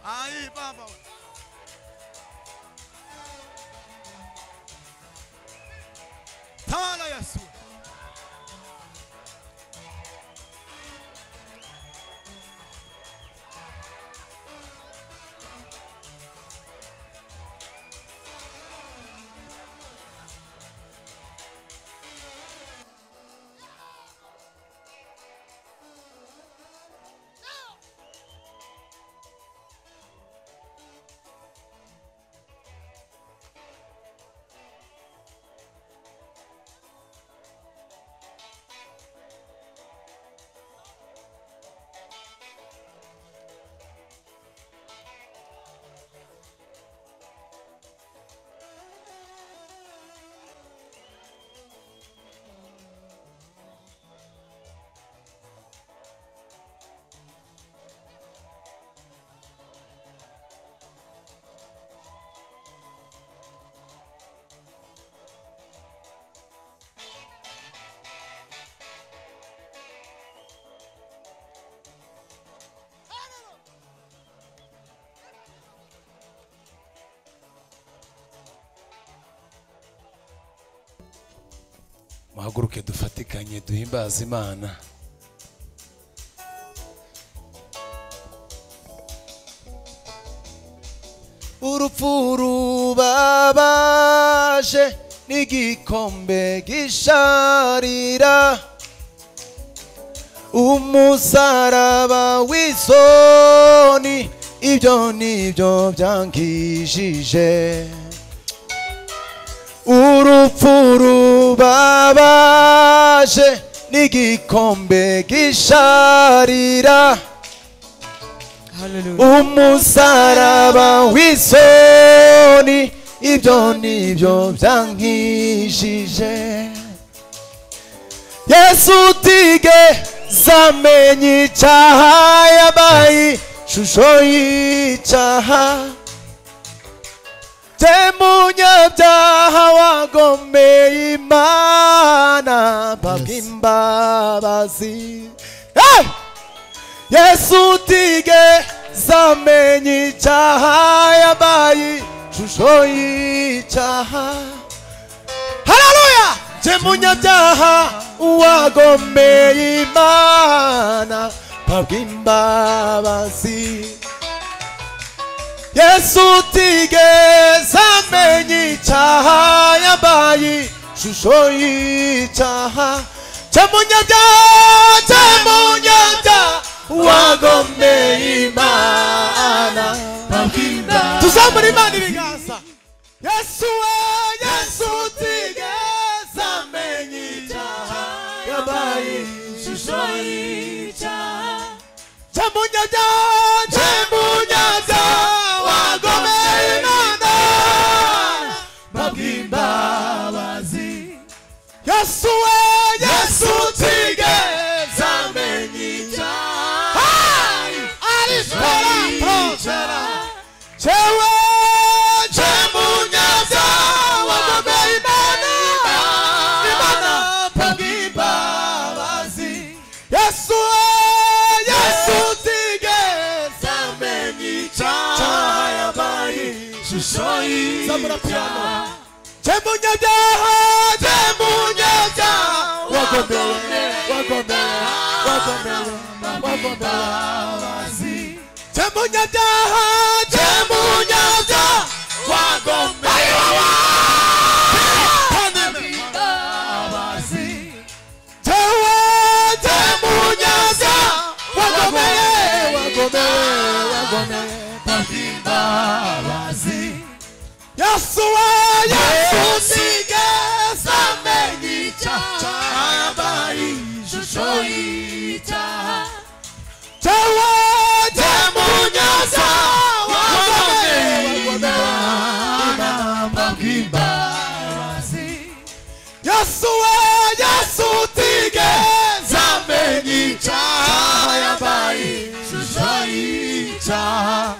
Ai baba. Tawala Yesu. Muhaguruke dufatikanye duhimbaza Imana. Urupfu rubabaje n'igikombe gisharira, umusaraba w'isoni, ibyo nibyo byankijije. Urupfu rubabaje n'igikombe gisharira, umusaraba w'isoni, ibyo nibyo byankijije. Yesu utigeze amenya icyaha, yabaye ishusho y'icyaha. Munyabyaha wagomeye Imana, mpabwa imbabazi. Yesu utigeze amenya icyaha, yabaye ishusho y'icyaha. Haleluya! Munyabyaha wagomeye Imana, mpabwa imbabazi. Yesu utigeze amenya icyaha, yabaye ishusho y'icyaha. Munyabyaha wagomeye Imana, tuzamure Imana ibiganza. Yesu we, Yesu utigeze amenya icyaha, yabaye ishusho y'icyaha. Munyabyaha wagomeye Imana, mpabwa imbabazi. Yesu we, Yesu utigeze amenya icyaha, arishora jewe munyabyaha wagomeye Imana, mpabwa imbabazi. Yesu we, Yesu utigeze amenya icyaha, yabaye ishusho y'icyaha. Munyabyaha wagomeye imbabazi. Munyabyaha wagomeye imbabazi. Yesu we, Yesu utigeze amenya icyaha, yabaye ishusho y'icyaha. Munyabyaha wagomeye Imana, mpabwa imbabazi. Yesu we, Yesu utigeze amenya icyaha, yabaye ishusho y'icyaha.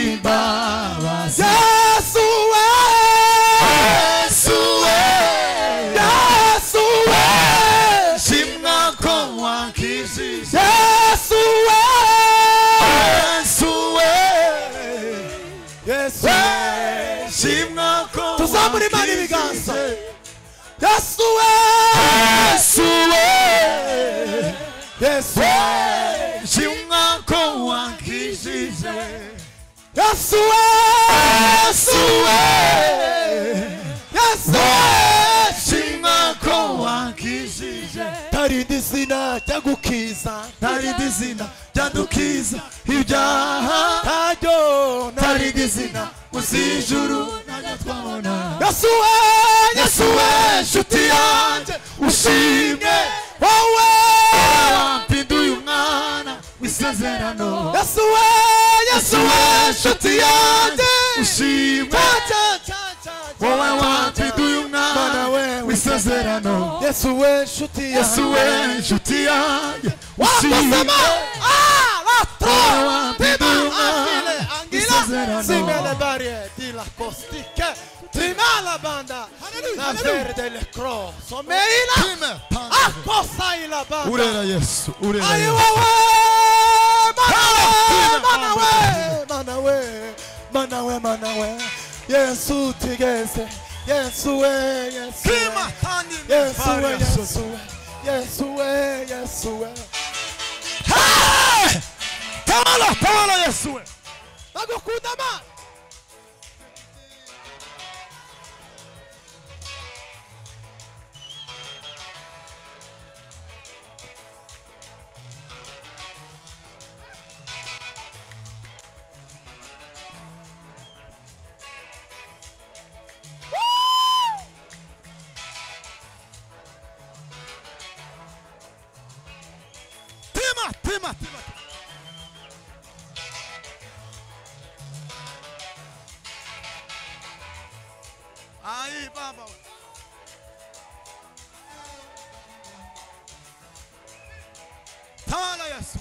Imbabazi. Yesu we, Yesu we, Yesu we. zamura imana ibiganza. Yesu we, Yesu we, Yesu we, shimwa ko wankijije. Yesu we, Yesu we, Yesu we, shimwa ko wankijije. tarindi zina ryagukiza, Tarindi zina ryadukiza ibyaha, taryo tarindi zina uzijuru najya twabona. Yesu we, Yesu we, nshuti yanjye ushimwe, wowe wampinduye umwana w'isezerano. Yesu we, Yesu we, nshuti yanjye ushimwe, wowe wampinduye umwana w'isezerano. Yesu we, nshuti yanjye, Yesu we, nshuti yanjye ushimwe, wampinduye w'isezerano. Simele barie di la postique, trimala banda, la verde le cross, meina, cosa la banda. Urera Yesu, urera Ayi Yesu. wowe, manawe, Yesu tigeze, Yesu we, Yesu we, Yesu we, Yesu we, Yesu we. Hey! Tawala Yesu we. Bagukundama. Tima. Aí, baba. Tawala Yesu.